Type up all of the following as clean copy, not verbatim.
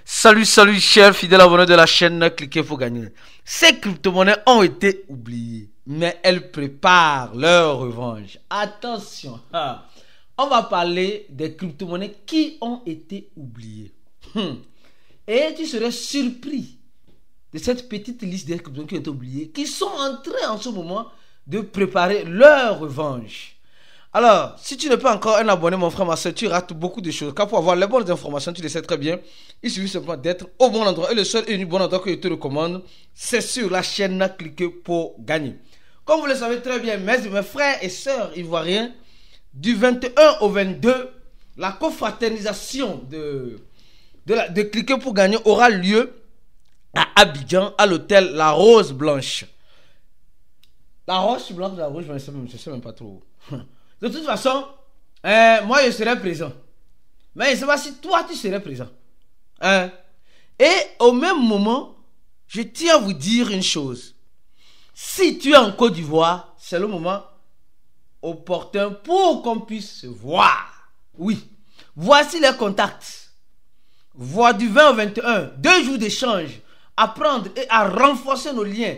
Salut, chers fidèles abonnés de la chaîne Cliquez pour gagner. Ces crypto-monnaies ont été oubliées, mais elles préparent leur revanche. Attention, on va parler des crypto-monnaies qui ont été oubliées. Et tu serais surpris de cette petite liste des crypto-monnaies qui ont été oubliées, qui sont en train en ce moment de préparer leur revanche. Alors, si tu n'es pas encore un abonné, mon frère, ma soeur, tu rates beaucoup de choses. Car pour avoir les bonnes informations, tu le sais très bien, il suffit simplement d'être au bon endroit. Et le seul et unique bon endroit que je te recommande, c'est sur la chaîne Cliquez pour gagner. Comme vous le savez très bien, mes frères et sœurs ivoiriens, du 21 au 22, la confraternisation de Cliquez pour gagner aura lieu à Abidjan, à l'hôtel La Rose Blanche. La Rose Blanche, je ne sais même pas trop. De toute façon, moi je serai présent. Mais je ne sais pas si toi tu serais présent. Et au même moment, je tiens à vous dire une chose. Si tu es en Côte d'Ivoire, c'est le moment opportun pour qu'on puisse se voir. Oui. Voici les contacts. Voix du 20 au 21. 2 jours d'échange. Apprendre et à renforcer nos liens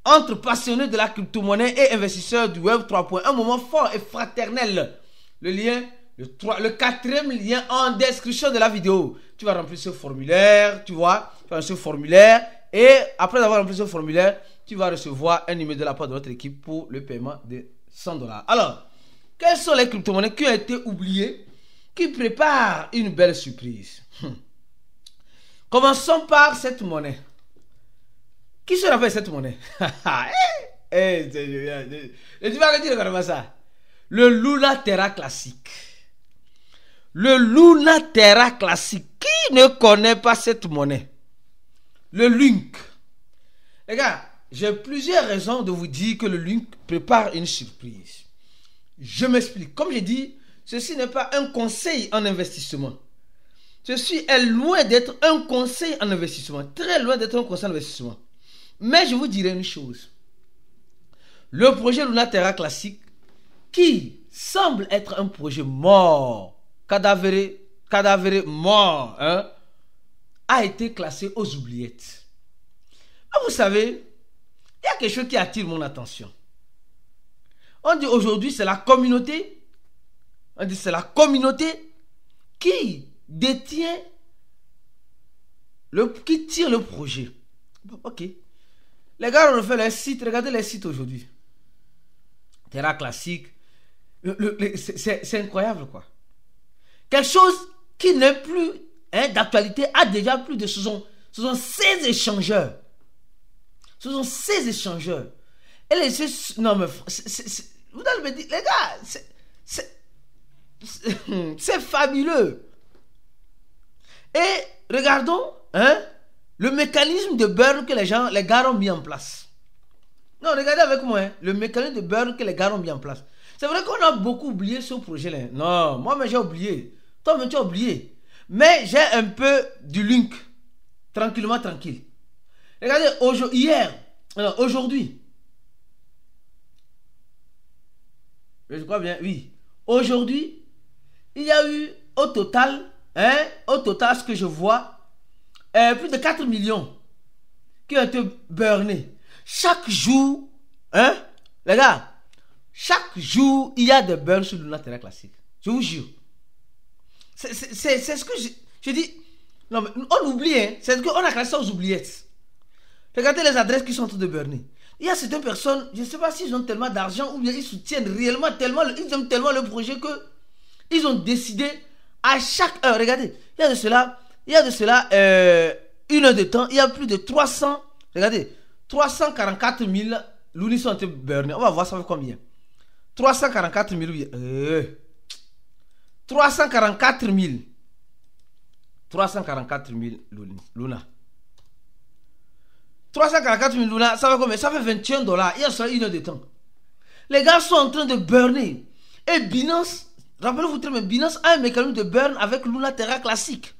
entre passionnés de la crypto-monnaie et investisseurs du Web 3.1, un moment fort et fraternel. Le lien, le quatrième lien en description de la vidéo. Tu vas remplir ce formulaire, tu vois, et après avoir rempli ce formulaire, tu vas recevoir un email de la part de notre équipe pour le paiement de $100. Alors, quelles sont les crypto-monnaies qui ont été oubliées, qui préparent une belle surprise? Commençons par cette monnaie. Qui se rappelle cette monnaie? Et tu vas me dire comment ça? Le Luna Terra classique. Le Luna Terra classique. Qui ne connaît pas cette monnaie? Le Link. Les gars, j'ai plusieurs raisons de vous dire que le Link prépare une surprise. Je m'explique. Comme j'ai dit, ceci n'est pas un conseil en investissement. Ceci est loin d'être un conseil en investissement. Très loin d'être un conseil en investissement. Mais je vous dirai une chose. Le projet Luna Terra classique, qui semble être un projet mort, cadavéré mort, a été classé aux oubliettes. Mais vous savez, il y a quelque chose qui attire mon attention. On dit aujourd'hui c'est la communauté. On dit c'est la communauté qui détient, qui tire le projet. Ok. Les gars ont fait les sites, regardez les sites aujourd'hui. Terra classique. C'est incroyable quoi. Quelque chose qui n'est plus d'actualité a déjà plus de... Ce sont 16 échangeurs. Ce sont 16 échangeurs. Et non mais... vous allez me dire, les gars, c'est fabuleux. Et regardons, le mécanisme de burn que les gars ont mis en place. Non, regardez avec moi, le mécanisme de burn que les gars ont mis en place. C'est vrai qu'on a beaucoup oublié ce projet-là. Non, moi, j'ai oublié. Toi, tu as oublié. Mais j'ai un peu du link. Tranquillement, tranquille. Regardez, aujourd'hui. Je crois bien, oui. Aujourd'hui, il y a eu au total, ce que je vois, plus de 4 millions qui ont été burnés. Chaque jour, les gars, chaque jour, il y a des burns sur le Luna Terra classique. Je vous jure. C'est ce que je dis. Non, mais on oublie, c'est ce qu'on a classé aux oubliettes. Regardez les adresses qui sont en train de burner. Il y a certaines personnes, je ne sais pas s'ils ont tellement d'argent ou bien ils soutiennent réellement tellement, ils aiment tellement le projet que ils ont décidé à chaque heure. Regardez, il y a de cela une heure de temps, il y a plus de 300, regardez, 344 000 Luni sont été burnés. On va voir ça fait combien. 344 000, 344 000 Luna. 344 000 Luna, ça fait combien? Ça fait $21. Il y a seulement une heure de temps. Les gars sont en train de burner. Et Binance, rappelez-vous très bien, Binance a un mécanisme de burn avec Luna Terra classique.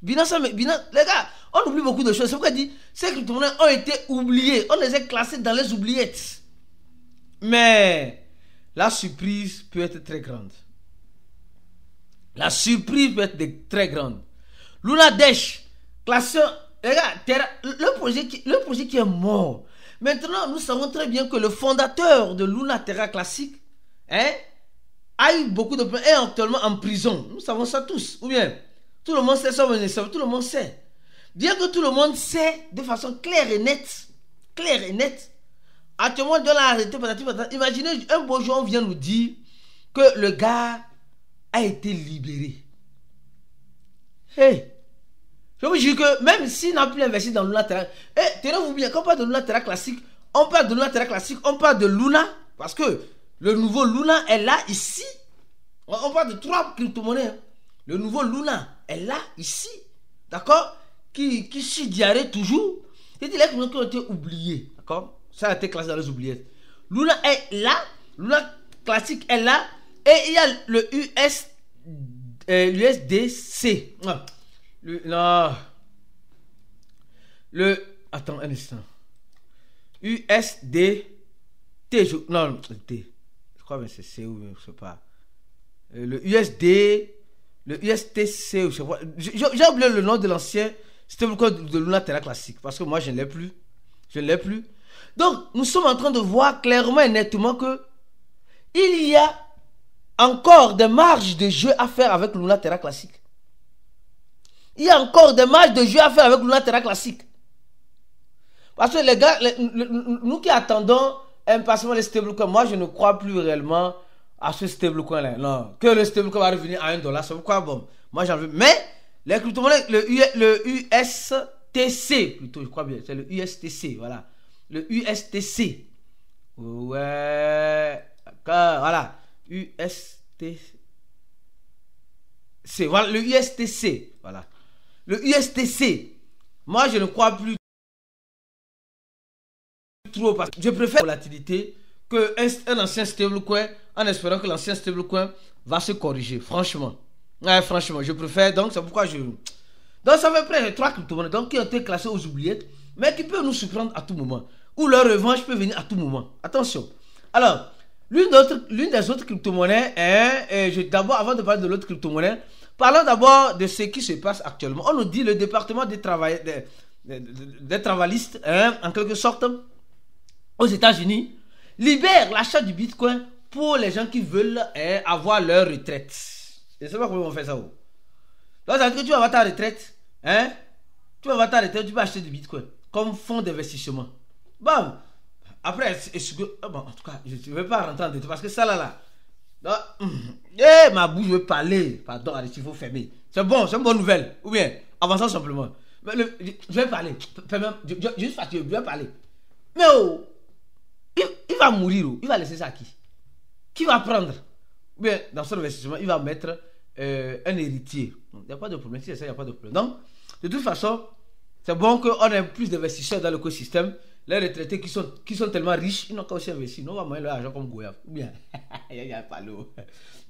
Binance, les gars, on oublie beaucoup de choses. C'est pourquoi je dis, ces crypto-monnaies ont été oubliées. On les a classées dans les oubliettes. Mais la surprise peut être très grande. La surprise peut être très grande. Luna Dash, classé, regarde, le projet qui est mort. Maintenant, nous savons très bien que le fondateur de Luna Terra Classic, a eu beaucoup de problèmes, est actuellement en prison. Nous savons ça tous, ou bien tout le monde sait ça, tout le monde sait. Bien que tout le monde sait de façon claire et nette, actuellement, on doit l'arrêter. Imaginez, un beau jour, on vient nous dire que le gars a été libéré. Hey, je vous jure que même s'il n'a plus investi dans Luna Terra, tenez-vous bien, quand on parle de Luna Terra Classic, on parle de Luna Terra Classic, on parle de Luna, parce que le nouveau Luna est là, ici. On parle de 3 crypto-monnaies. Le nouveau Luna est là, ici. D'accord? Qui suit diarrhée toujours. C'est-à-dire les crypto-monnaies qui ont été oubliées. D'accord? Ça a été classé dans les oubliettes. Luna est là. Luna Classic est là. Et il y a le l'USDC. Attends un instant. USDT. Non, T. Je crois que c'est C ou je sais pas. Le USD. Le USTC. J'ai oublié le nom de l'ancien stablecoin de Luna Terra Classic. Parce que moi, je ne l'ai plus. Donc, nous sommes en train de voir clairement et nettement que il y a encore des marges de jeu à faire avec Luna Terra Classic. Il y a encore des marges de jeu à faire avec Luna Terra Classic. Parce que les gars, nous qui attendons impatiemment les stablecoins, moi je ne crois plus réellement à ce stablecoin là. Non, que le stablecoin va revenir à $1, c'est pourquoi bon, moi j'en veux. Mais les crypto-monnaies, le USTC, plutôt, je crois bien, c'est le USTC, voilà. Le USTC. Ouais, voilà. USTC. Voilà, le USTC. Voilà. Le USTC. Moi, je ne crois plus trop parce que je préfère la volatilité qu'un ancien stablecoin en espérant que l'ancien stablecoin va se corriger. Franchement. Ouais, franchement, je préfère. Donc, c'est pourquoi je. Donc, ça fait près de 3 crypto-monnaies donc, qui ont été classées aux oubliettes, mais qui peuvent nous surprendre à tout moment. Ou leur revanche peut venir à tout moment. Attention. Alors, l'une des autres crypto-monnaies est. D'abord, avant de parler de l'autre crypto-monnaie, parlons d'abord de ce qui se passe actuellement. On nous dit le département des travaillistes, en quelque sorte, aux États-Unis, libère l'achat du bitcoin pour les gens qui veulent avoir leur retraite. Je ne sais pas comment on fait ça. Donc, ça veut dire que tu vas avoir ta retraite. Tu vas avoir ta retraite, tu vas acheter du bitcoin comme fonds d'investissement. Bon, après, bon, en tout cas, je ne vais pas rentrer en détail parce que ça là. Ma bouche veut parler. Pardon, il faut fermer. C'est bon, c'est une bonne nouvelle. Ou bien, avançons simplement. Je vais parler. Je suis fatigué, je vais parler. Mais oh, il va mourir. Il va laisser ça à qui? Qui va prendre? Ou bien, dans son investissement, il va mettre un héritier. Il n'y a pas de problème. Si c'est ça, il n'y a pas de problème. Donc, de toute façon, c'est bon qu'on ait plus d'investisseurs dans l'écosystème. Les retraités qui sont tellement riches, ils n'ont qu'à aussi investir. Nous, on va moyen leur argent comme Goyave. Ou bien, il n'y a pas l'eau.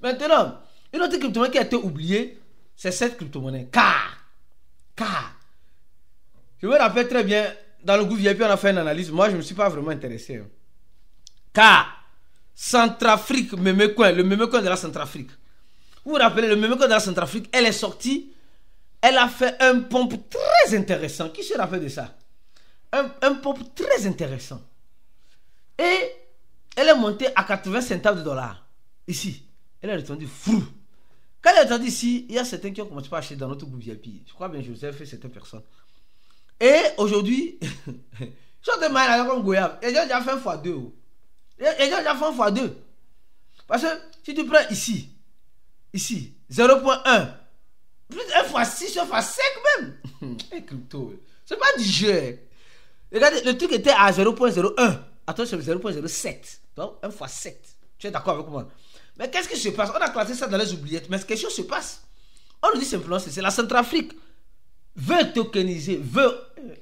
Maintenant, une autre crypto-monnaie qui a été oubliée, c'est cette crypto-monnaie. Car. Je me rappelle très bien, dans le groupe VIP, on a fait une analyse. Moi, je ne me suis pas vraiment intéressé. Car, Centrafrique, le Memecoin de la Centrafrique. Vous vous rappelez, le Memecoin de la Centrafrique, elle est sortie. Elle a fait un pompe très intéressant. Qui se rappelle de ça? Un pompe très intéressant. Et elle est montée à 80 centimes de dollars. Ici. Elle est retournée fou. Quand elle est retournée ici, il y a certains qui ont commencé à acheter dans notre groupe VIP. Je crois bien que Joseph et certaines personnes. Et aujourd'hui, je suis de mal comme Goyave. Et j'ai déjà fait un x2. Et j'ai déjà fait un x2. Parce que si tu prends ici, 0.1, plus un x6, un x5 même. C'est pas du jeu. Regardez, le truc était à 0.01. Attention, 0.07. Donc, 1 x 7. Tu es d'accord avec moi? Mais qu'est-ce qui se passe? On a classé ça dans les oubliettes. Mais quelque chose se passe. On nous dit simplement, c'est la Centrafrique veut tokeniser,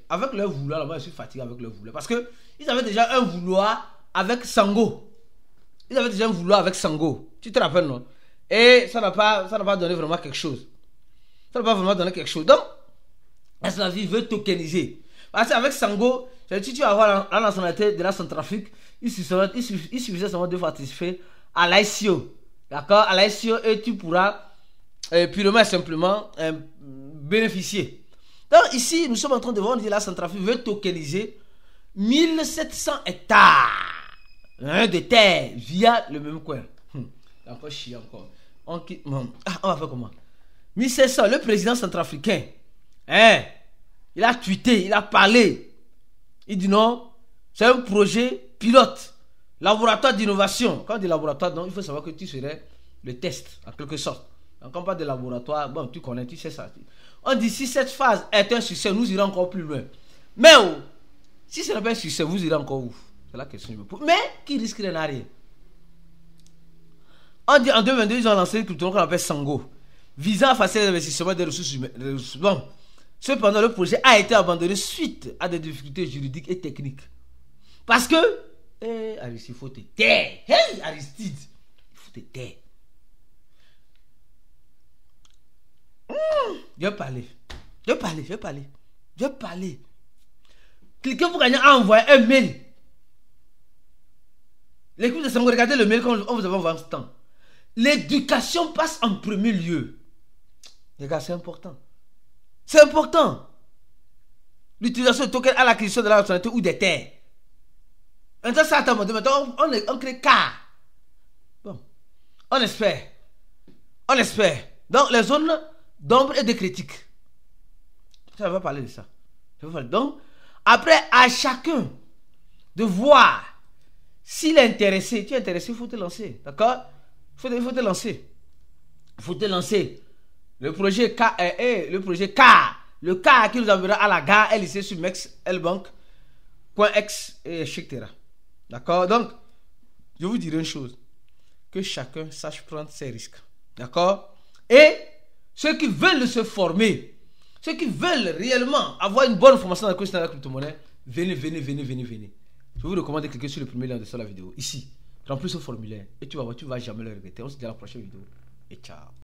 avec leur vouloir. Là, moi, je suis fatigué avec leur vouloir. Parce qu'ils avaient déjà un vouloir avec Sango. Tu te rappelles, non? Et ça n'a pas donné vraiment quelque chose. Donc, la Centrafrique veut tokeniser. Parce qu'avec Sango, si tu vas avoir la nationalité de la Centrafrique, il suffisait seulement de participer à l'ICO. D'accord? À l'ICO, et tu pourras purement et simplement bénéficier. Donc ici, nous sommes en train de voir, la Centrafrique veut tokeniser 1700 hectares de terre via le même coin. Encore chier encore. On va faire comment? 1700, le président centrafricain, il a tweeté, il a parlé. Il dit non, c'est un projet pilote, laboratoire d'innovation. Quand on dit laboratoire, donc, il faut savoir que tu serais le test, en quelque sorte. Donc, quand on parle de laboratoire, bon, tu connais, tu sais ça. On dit si cette phase est un succès, nous irons encore plus loin. Mais si ce n'est pas un succès, vous irez encore où? C'est la question que je me pose. Mais qui risque rien à rien? On dit en 2022, ils ont lancé une crypto qu'on appelle Sango, visant à faciliter l'investissement des ressources humaines. Bon. Cependant, le projet a été abandonné suite à des difficultés juridiques et techniques. Parce que, Aristide, il faut te taire. Hey, Aristide, il faut te taire. Je vais parler. Cliquez pour gagner à envoyer un mail. L'équipe de Sango, regardez le mail qu'on vous avait envoyé en ce temps. L'éducation passe en premier lieu. Les gars, c'est important. C'est important. L'utilisation de token à l'acquisition de la nationalité ou des terres. Maintenant, ça attend. Maintenant, on crée car. Bon. On espère. Donc, les zones d'ombre et de critique. Ça va parler de ça. Donc, après, à chacun de voir s'il est intéressé. Tu es intéressé, il faut te lancer. D'accord? Il faut te lancer. Le projet K, le projet K, le K qui nous enverra à la gare LIC sur Mex, Lbank.x, etc. D'accord? Donc, je vous dirai une chose. Que chacun sache prendre ses risques. D'accord? Et ceux qui veulent se former, ceux qui veulent réellement avoir une bonne formation dans la question de la crypto-monnaie, venez. Je vous recommande de cliquer sur le premier lien de la vidéo. Ici, remplis ce formulaire et tu vas voir, tu ne vas jamais le regretter. On se dit à la prochaine vidéo. Et ciao.